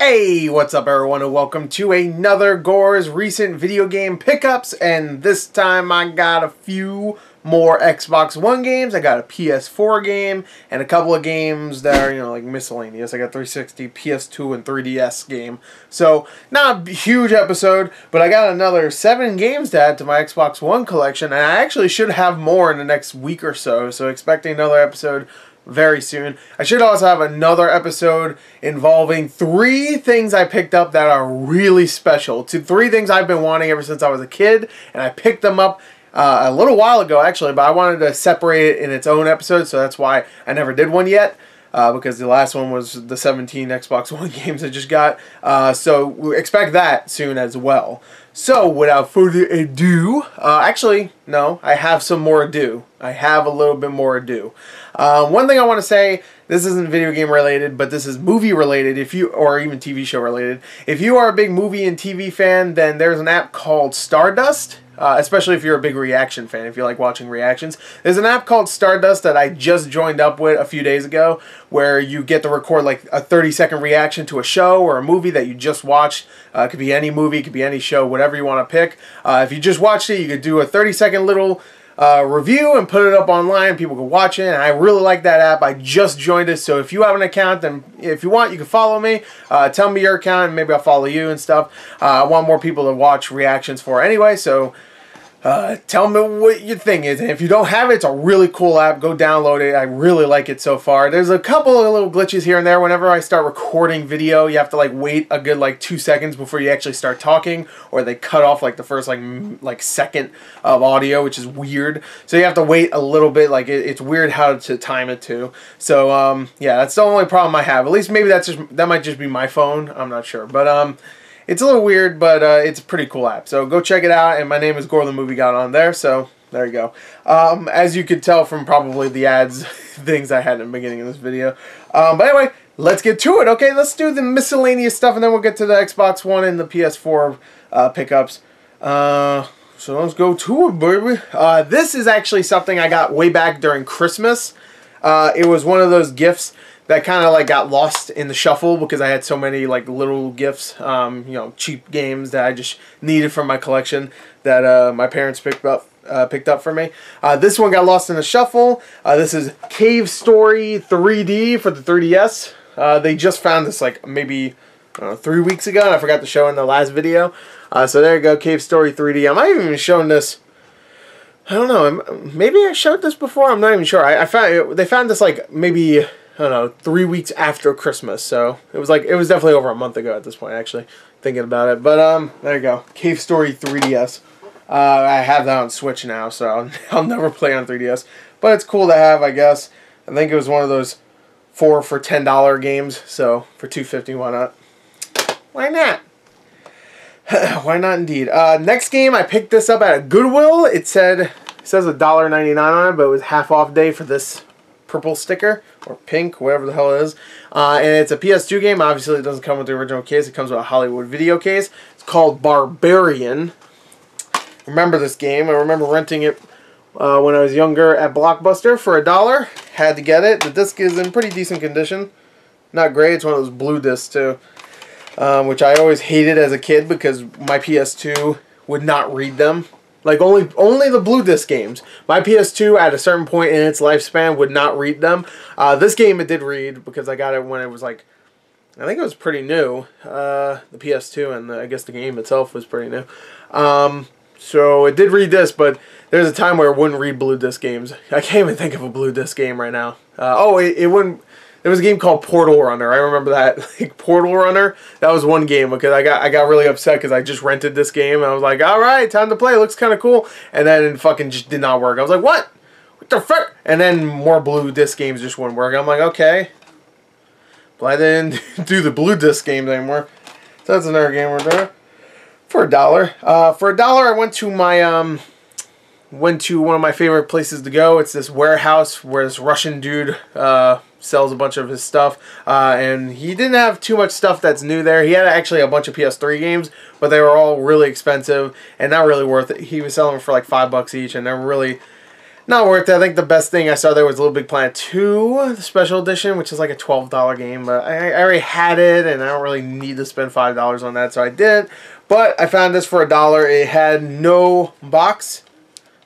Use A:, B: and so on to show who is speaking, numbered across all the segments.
A: Hey, what's up everyone, and welcome to another Gore's recent video game pickups, and this time I got a few more Xbox One games. I got a PS4 game, and a couple of games that are, like miscellaneous. I got 360, PS2, and 3DS game. So, not a huge episode, but I got another 7 games to add to my Xbox One collection, and I actually should have more in the next week or so, expecting another episode very soon. I should also have another episode involving 3 things I picked up that are really special. 3 things I've been wanting ever since I was a kid, and I picked them up a little while ago actually, but I wanted to separate it in its own episode, so that's why I never did one yet. Because the last one was the 17 Xbox One games I just got. So expect that soon as well. So without further ado, actually, no, I have some more ado. I have a little bit more ado. One thing I want to say, this isn't video game related, but this is movie related, or even TV show related. If you are a big movie and TV fan, then there's an app called Stardust. Especially if you're a big reaction fan, if you like watching reactions. There's an app called Stardust that I just joined up with a few days ago, where you get to record like a 30-second reaction to a show or a movie that you just watched. It could be any movie, it could be any show, whatever you want to pick. If you just watched it, you could do a 30-second little review and put it up online. People can watch it, and I really like that app. I just joined it, so if you have an account, then if you want, you can follow me. Tell me your account, and maybe I'll follow you and stuff. I want more people to watch reactions for anyway, so tell me what your thing is, and if you don't have it, it's a really cool app. Go download it. I really like it so far. There's a couple of little glitches here and there. Whenever I start recording video, you have to wait a good 2 seconds before you actually start talking, or they cut off the first second of audio, which is weird. So you have to wait a little bit. It's weird how to time it too. So yeah, that's the only problem I have. At least maybe that might just be my phone. I'm not sure, but it's a little weird, but it's a pretty cool app. So go check it out, and my name is GorTheMovieGod on there, so there you go. As you could tell from probably the ads, things I had in the beginning of this video. But anyway, let's get to it, okay? Let's do the miscellaneous stuff, and then we'll get to the Xbox One and the PS4 pickups. So let's go to it, baby. This is actually something I got way back during Christmas. It was one of those gifts that kind of got lost in the shuffle because I had so many little gifts, cheap games that I just needed from my collection that my parents picked up for me. This one got lost in the shuffle. This is Cave Story 3D for the 3DS. They just found this maybe 3 weeks ago, and I forgot to show in the last video. So there you go, Cave Story 3D. I might have even shown this. I don't know. Maybe I showed this before. I'm not even sure. They found this maybe, I don't know, 3 weeks after Christmas, so it was definitely over a month ago at this point, actually, thinking about it. But there you go, Cave Story 3DS. I have that on Switch now, so I'll never play on 3DS, but it's cool to have, I guess. I think it was one of those 4 for $10 games, so for $2.50, why not? Why not? Why not indeed? Next game, I picked this up at a Goodwill. It says $1.99 on it, but it was half off day for this purple sticker, or pink, whatever the hell it is. And it's a PS2 game. Obviously, it doesn't come with the original case. It comes with a Hollywood video case. It's called Barbarian. Remember this game. I remember renting it when I was younger at Blockbuster for $1. Had to get it. The disc is in pretty decent condition. Not great. It's one of those blue discs, too, which I always hated as a kid because my PS2 would not read them. Only the blue disc games. My PS2 at a certain point in its lifespan would not read them. This game it did read because I got it when it was I think it was pretty new. The PS2 and I guess the game itself was pretty new. So it did read this, but there's a time where it wouldn't read blue disc games. I can't even think of a blue disc game right now. It wouldn't. There was a game called Portal Runner. I remember that. Portal Runner. That was one game because I got really upset because I just rented this game. And I was like, all right, time to play. It looks kind of cool. And then it fucking just did not work. I was like, what? What the fuck? And then more blue disc games just wouldn't work. I'm like, okay. But I didn't do the blue disc games anymore. So that's another game we're doing. For $1. For $1, I went to one of my favorite places to go. It's this warehouse where this Russian dude sells a bunch of his stuff, and he didn't have too much stuff that's new there. He had actually a bunch of PS3 games, but they were all really expensive and not really worth it. He was selling them for $5 each, and they're really Not worth it. I think the best thing I saw there was Little Big Planet 2, the special edition, which is like a $12 game. But I already had it, and I don't really need to spend $5 on that, so I didn't. But I found this for $1. It had no box,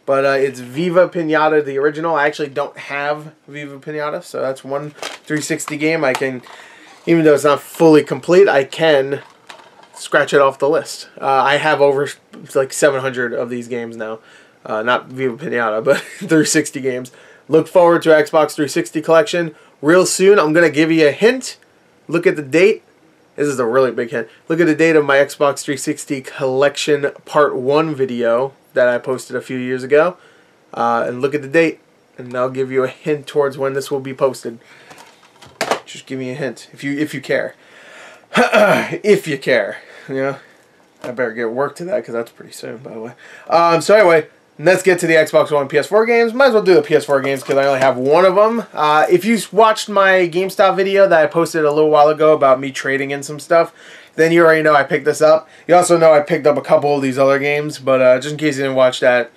A: but it's Viva Pinata, the original. I actually don't have Viva Pinata, so that's one 360 game. I can, even though it's not fully complete, I can scratch it off the list. I have over like 700 of these games now. Not Viva Pinata, but 360 games. Look forward to Xbox 360 collection real soon. I'm going to give you a hint. Look at the date. This is a really big hint. Look at the date of my Xbox 360 collection part 1 video that I posted a few years ago. And look at the date, and I'll give you a hint towards when this will be posted. Just give me a hint if you care. If you care, you know. I better get work to that because that's pretty soon, by the way. So anyway, let's get to the Xbox One PS4 games. Might as well do the PS4 games because I only have one of them. If you watched my GameStop video that I posted a little while ago about me trading in some stuff, then you already know I picked this up. You also know I picked up a couple of these other games, but just in case you didn't watch that,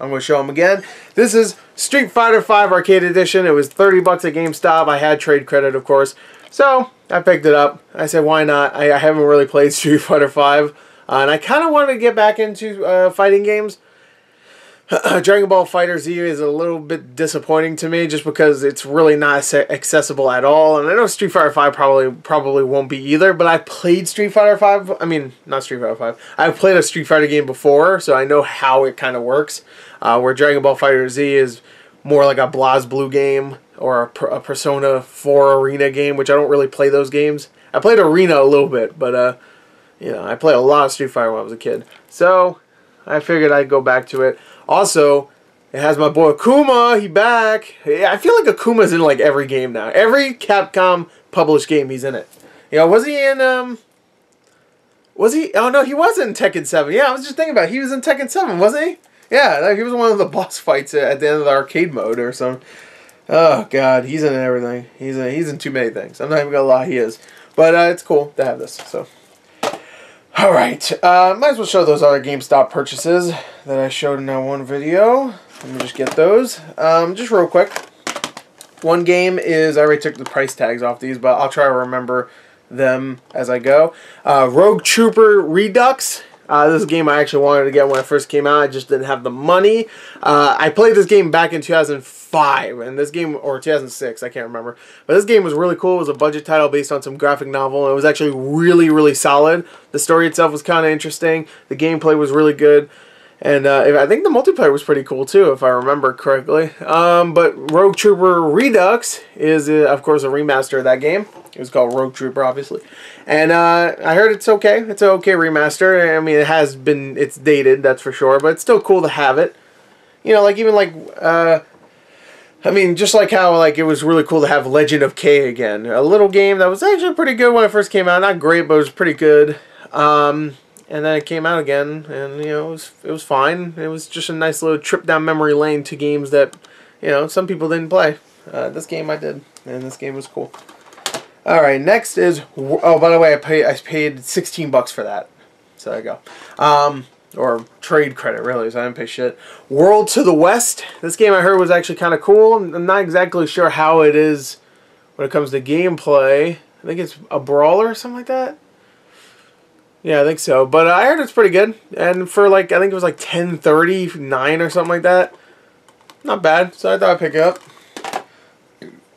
A: I'm going to show them again. This is Street Fighter V Arcade Edition. It was 30 bucks at GameStop. I had trade credit, of course. So I picked it up. I said, why not? I haven't really played Street Fighter V. And I kind of wanted to get back into fighting games. Dragon Ball FighterZ is a little bit disappointing to me just because it's really not accessible at all. And I know Street Fighter V probably won't be either, but I played Street Fighter V. I mean, not Street Fighter V. I've played a Street Fighter game before, so I know how it kind of works. Where Dragon Ball FighterZ is more like a BlazBlue game or a Persona 4 Arena game, which I don't really play those games. I played Arena a little bit, but you know, I played a lot of Street Fighter when I was a kid. So I figured I'd go back to it. Also, it has my boy Akuma. He back. I feel like Akuma's in like every game now. Every Capcom published game, he's in it. You know, was he in was he? Oh no, he was in Tekken 7. Yeah, I was just thinking about it. He was in Tekken 7, wasn't he? Yeah, he was one of the boss fights at the end of the arcade mode or something. Oh god, he's in everything. He's in too many things. I'm not even gonna lie, he is. But it's cool to have this. So. Alright, might as well show those other GameStop purchases that I showed in that one video. Let me just get those. Just real quick. One game is, I already took the price tags off these, but I'll try to remember them as I go. Rogue Trooper Redux. This is a game I actually wanted to get when it first came out. I just didn't have the money. I played this game back in 2005, and this game, or 2006, I can't remember. But this game was really cool. It was a budget title based on some graphic novel, and it was actually really, really solid. The story itself was kind of interesting. The gameplay was really good. And I think the multiplayer was pretty cool too, if I remember correctly. But Rogue Trooper Redux is, of course, a remaster of that game. It was called Rogue Trooper, obviously. And I heard it's okay. It's an okay remaster. I mean, it's dated, that's for sure. But it's still cool to have it. You know, like, even like, I mean, just like how, like, it was really cool to have Legend of K again. A little game that was actually pretty good when it first came out. Not great, but it was pretty good. And then it came out again, and, you know, it was fine. It was just a nice little trip down memory lane to games that, you know, some people didn't play. This game I did, and this game was cool. Alright, next is, oh, by the way, I paid 16 bucks for that. So there you go. Or trade credit, really, so I didn't pay shit. World to the West. This game I heard was actually kind of cool. I'm not exactly sure how it is when it comes to gameplay. I think it's a brawler or something like that. Yeah, I think so. But I heard it's pretty good. And for like, I think it was like $10.39 or something like that. Not bad. So I thought I'd pick it up.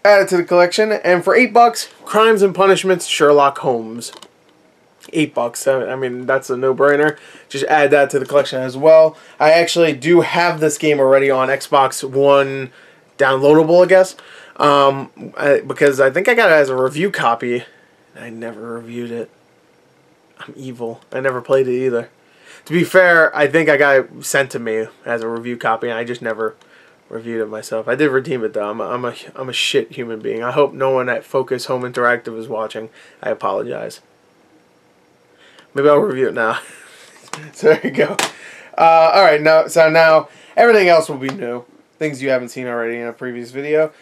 A: Add it to the collection. And for $8, Crimes and Punishments Sherlock Holmes. $8. I mean, that's a no-brainer. Just add that to the collection as well. I actually do have this game already on Xbox One downloadable, I guess. Because I think I got it as a review copy. And I never reviewed it. I'm evil. I never played it either. To be fair, I think I got it sent to me as a review copy, and I just never reviewed it myself. I did redeem it though. I'm a shit human being. I hope no one at Focus Home Interactive is watching. I apologize. Maybe I'll review it now. So there you go. All right, now everything else will be new. Things you haven't seen already in a previous video.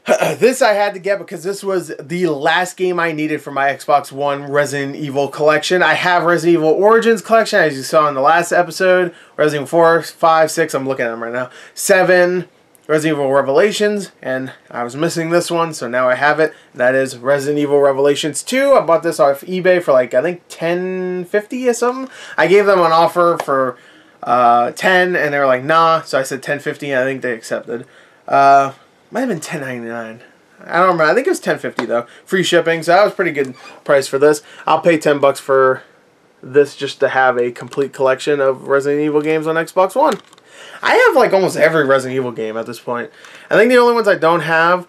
A: This I had to get because this was the last game I needed for my Xbox One Resident Evil collection. I have Resident Evil Origins collection, as you saw in the last episode. Resident Evil 4, 5, 6, I'm looking at them right now. 7, Resident Evil Revelations, and I was missing this one, so now I have it. That is Resident Evil Revelations 2. I bought this off eBay for like, I think $10.50 or something. I gave them an offer for 10, and they were like, nah, so I said $10.50, and I think they accepted. Might have been $10.99. I don't remember. I think it was $10.50 though. Free shipping, so that was a pretty good price for this. I'll pay $10 for this just to have a complete collection of Resident Evil games on Xbox One. I have like almost every Resident Evil game at this point. I think the only ones I don't have,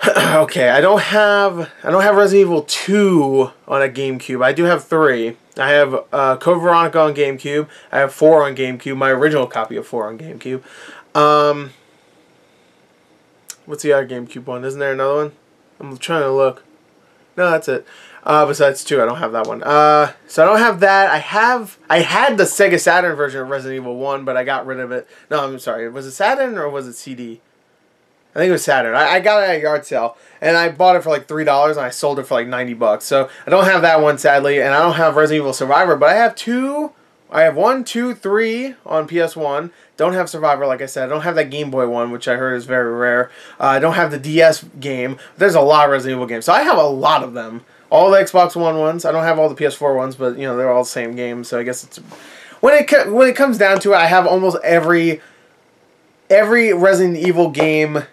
A: okay, I don't have Resident Evil 2 on a GameCube. I do have 3. I have Code Veronica on GameCube. I have 4 on GameCube. My original copy of 4 on GameCube. What's the other GameCube one? Isn't there another one? I'm trying to look. No, that's it. Besides 2, I don't have that one. So I don't have that. I had the Sega Saturn version of Resident Evil 1, but I got rid of it. No, I'm sorry. Was it Saturn or was it CD? I think it was Saturn. I got it at a yard sale, and I bought it for like $3, and I sold it for like $90. So I don't have that one, sadly, and I don't have Resident Evil Survivor, but I have 2. I have 1, 2, 3 on PS1. Don't have Survivor, like I said. I don't have that Game Boy one, which I heard is very rare. I don't have the DS game. There's a lot of Resident Evil games, so I have a lot of them. All the Xbox One ones. I don't have all the PS4 ones, but you know they're all the same game. So I guess it's when it comes down to it, I have almost every Resident Evil game.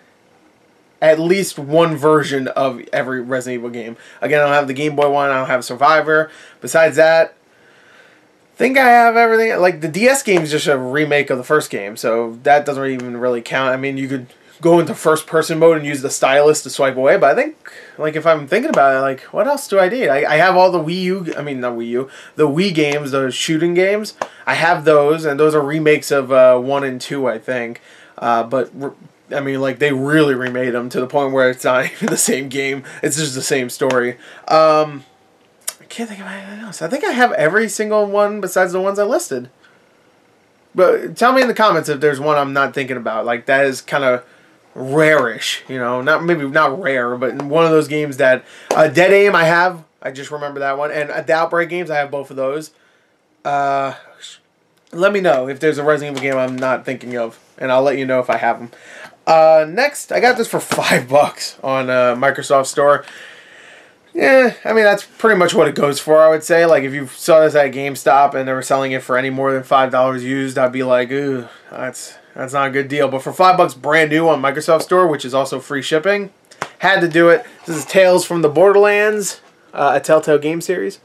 A: At least one version of every Resident Evil game. Again, I don't have the Game Boy one. I don't have Survivor. Besides that, I think I have everything. Like the DS game is just a remake of the first game, so that doesn't even really count. I mean, you could go into first-person mode and use the stylus to swipe away, but I think, like, if I'm thinking about it, like, what else do I need? I have all the Wii U, I mean, not Wii U, the Wii games, those shooting games. I have those, and those are remakes of 1 and 2, I think. But, I mean, like, they really remade them to the point where it's not even the same game. It's just the same story. I can't think of anything else. I think I have every single one besides the ones I listed. But tell me in the comments if there's one I'm not thinking about. Like, that is kind of rare-ish, you know, maybe not rare, but one of those games that Dead Aim I have. I just remember that one, and the Outbreak games I have both of those. Let me know if there's a Resident Evil game I'm not thinking of, and I'll let you know if I have them. Next, I got this for $5 on Microsoft Store. Yeah, I mean that's pretty much what it goes for. I would say, like if you saw this at GameStop and they were selling it for any more than $5 used, I'd be like, ooh, that's not a good deal. But for $5 brand new on Microsoft Store, which is also free shipping, had to do it. This is Tales from the Borderlands, a Telltale game series,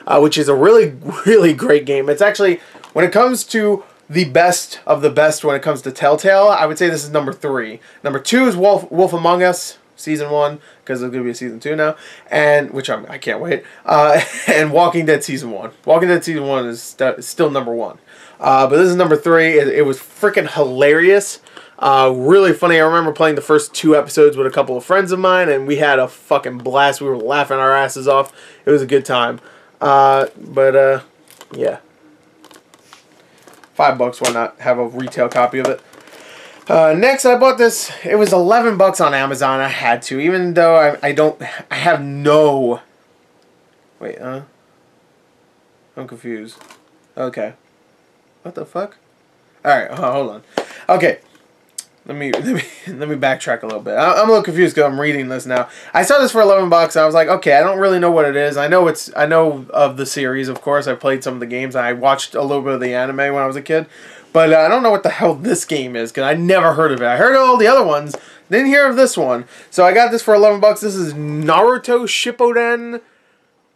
A: which is a really, really great game. It's actually, when it comes to the best of the best when it comes to Telltale, I would say this is number 3. Number 2 is Wolf Among Us, Season 1, because there's going to be a Season 2 now, and which I can't wait. And Walking Dead Season 1. Walking Dead Season 1 is still number 1. But this is number 3. It was freaking hilarious. Really funny. I remember playing the first 2 episodes with a couple of friends of mine, and we had a fucking blast. We were laughing our asses off. It was a good time. Yeah. $5, why not have a retail copy of it? Next, I bought this. It was $11 on Amazon. I had to, even though I have no. Wait, I'm confused. Okay, what the fuck? All right, hold on. Okay, let me backtrack a little bit. I'm a little confused because I'm reading this now. I saw this for $11. I was like, okay, I don't really know what it is. I know of the series, of course. I played some of the games. I watched a little bit of the anime when I was a kid. But I don't know what the hell this game is, because I never heard of it. I heard of all the other ones, didn't hear of this one. So I got this for $11. This is Naruto Shippuden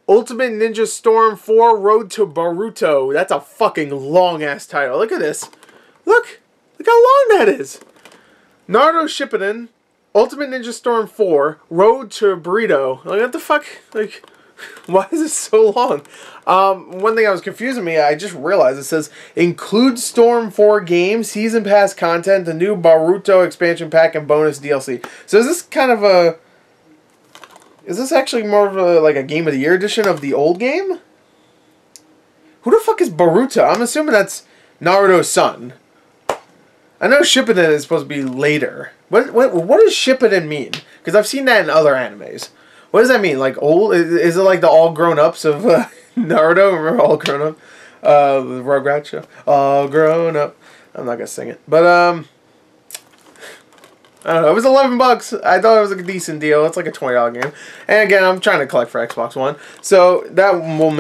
A: Ultimate Ninja Storm 4 Road to Boruto. That's a fucking long-ass title. Look at this. Look how long that is. Naruto Shippuden Ultimate Ninja Storm 4 Road to Burrito. Like, what the fuck? Like, why is it so long? One thing that was confusing me, I just realized it says, include Storm 4 game, Season Pass content, the new Boruto expansion pack, and bonus DLC. So is this kind of a... Is this actually more of a, like a Game of the Year edition of the old game? Who the fuck is Boruto? I'm assuming that's Naruto's son. I know Shippuden is supposed to be later. What does Shippuden mean? Because I've seen that in other animes. What does that mean? Like old? Is it like the all grown ups of Naruto? Remember All Grown Up? The Rugrats show. All Grown Up. I'm not gonna sing it, but I don't know. It was $11. I thought it was a decent deal. It's like a $20 game. And again, I'm trying to collect for Xbox One. So that will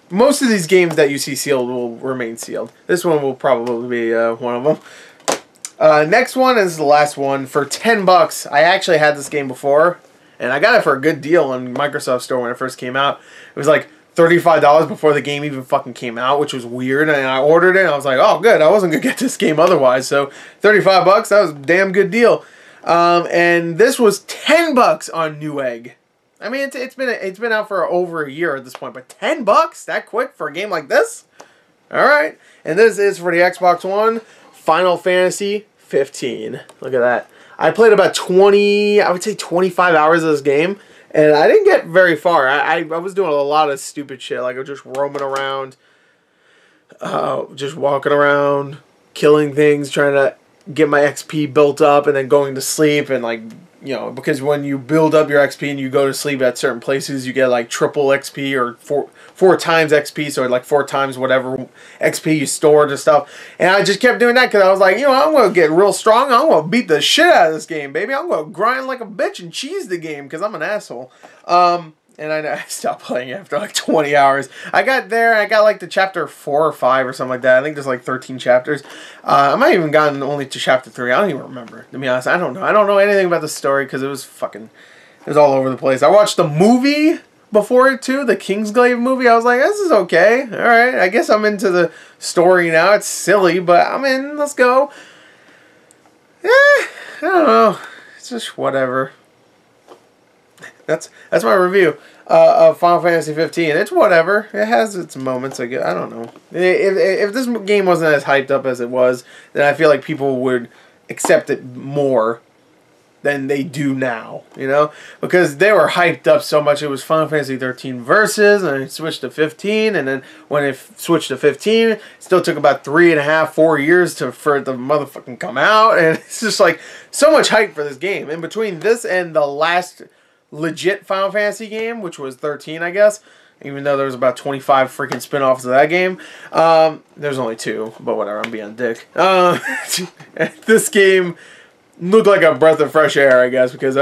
A: most of these games that you see sealed will remain sealed. This one will probably be one of them. Next one is the last one for $10. I actually had this game before, and I got it for a good deal on Microsoft Store when it first came out. It was like $35 before the game even fucking came out, which was weird. And I ordered it, and I was like, oh, good. I wasn't going to get this game otherwise. So $35, that was a damn good deal. And this was $10 on Newegg. I mean, it's been out for over a year at this point, but $10 that quick for a game like this? All right. And this is for the Xbox One, Final Fantasy 15. Look at that. I played about 25 hours of this game, and I didn't get very far. I was doing a lot of stupid shit, like I was just roaming around, just walking around, killing things, trying to get my XP built up, and then going to sleep, and like, you know, because when you build up your XP and you go to sleep at certain places, you get like triple XP or four times XP, so like 4 times whatever XP you stored and stuff. And I just kept doing that because I was like, you know, I'm going to get real strong. I'm going to beat the shit out of this game, baby. I'm going to grind like a bitch and cheese the game because I'm an asshole. And I stopped playing after like 20 hours. I got there, I got like to chapter 4 or 5 or something like that. I think there's like 13 chapters. I might have even gotten only to chapter 3. I don't even remember, to be honest. I don't know. I don't know anything about the story because it was all over the place. I watched the movie before it too, the Kingsglaive movie. I was like, this is okay. Alright, I guess I'm into the story now. It's silly, but I'm in. Let's go. I don't know. It's just whatever. That's my review of Final Fantasy 15. It's whatever. It has its moments. I don't know. If this game wasn't as hyped up as it was, then I feel like people would accept it more than they do now. You know, because they were hyped up so much. It was Final Fantasy 13 Versus, and it switched to 15, and then when it switched to 15, it still took about 3.5-4 years for it to motherfucking come out, and it's just like so much hype for this game. In between this and the last legit Final Fantasy game, which was 13, I guess, even though there was about 25 freaking spin-offs of that game. There's only 2, but whatever, I'm being a dick. This game looked like a breath of fresh air, I guess, because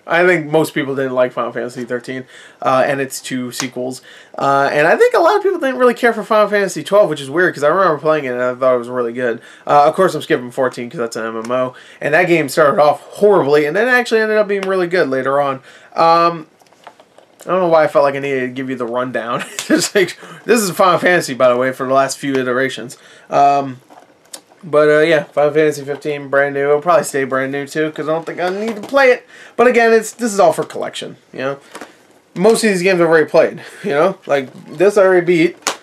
A: I think most people didn't like Final Fantasy 13 and its 2 sequels. And I think a lot of people didn't really care for Final Fantasy 12, which is weird because I remember playing it and I thought it was really good. Of course, I'm skipping 14 because that's an MMO. And that game started off horribly and then actually ended up being really good later on. I don't know why I felt like I needed to give you the rundown. Just like, this is Final Fantasy, by the way, for the last few iterations. But yeah, Final Fantasy 15, brand new. It'll probably stay brand new too, because I don't think I need to play it. But again, this is all for collection, you know. Most of these games I've already played, you know. Like, this I already beat.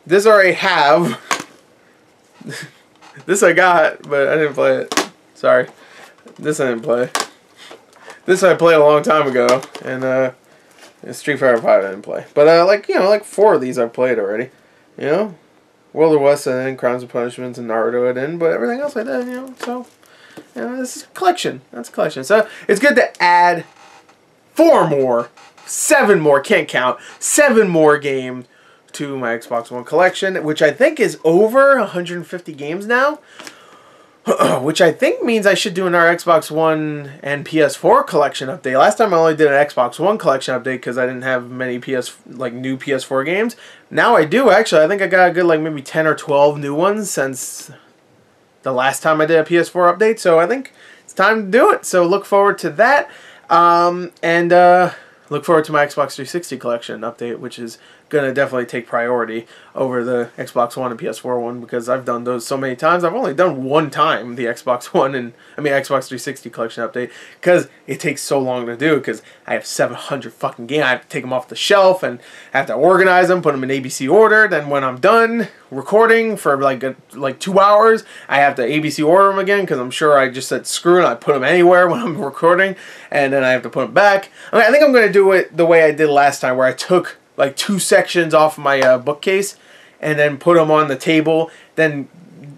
A: This I already have. This I got, but I didn't play it. Sorry. This I didn't play. This I played a long time ago, and Street Fighter 5 I didn't play. But, like, you know, like 4 of these I've played already, you know. World of West and then Crimes and Punishments and Naruto and then, but everything else I did, you know, so, you know, this is a collection. That's a collection. So, it's good to add 7 more, can't count, 7 more games to my Xbox One collection, which I think is over 150 games now, which I think means I should do another Xbox One and PS4 collection update. Last time I only did an Xbox One collection update because I didn't have many new PS4 games. Now I do, actually. I think I got a good, like, maybe 10 or 12 new ones since the last time I did a PS4 update. So I think it's time to do it. So look forward to that. Look forward to my Xbox 360 collection update, which is going to definitely take priority over the Xbox One and PS4 one because I've done those so many times. I've only done one time the Xbox 360 collection update because it takes so long to do because I have 700 fucking games. I have to take them off the shelf and I have to organize them, put them in ABC order. Then when I'm done recording for like 2 hours, I have to ABC order them again because I'm sure I just said screw it. I put them anywhere when I'm recording and then I have to put them back. I think I'm going to do it the way I did last time where I took like 2 sections off my bookcase and then put them on the table. Then,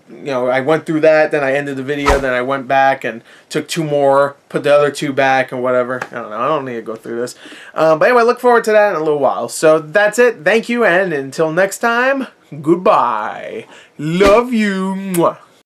A: you know, I went through that, then I ended the video, then I went back and took 2 more, put the other 2 back and whatever. I don't know. I don't need to go through this. But anyway, look forward to that in a little while. So that's it. Thank you, and until next time, goodbye. Love you. Mwah.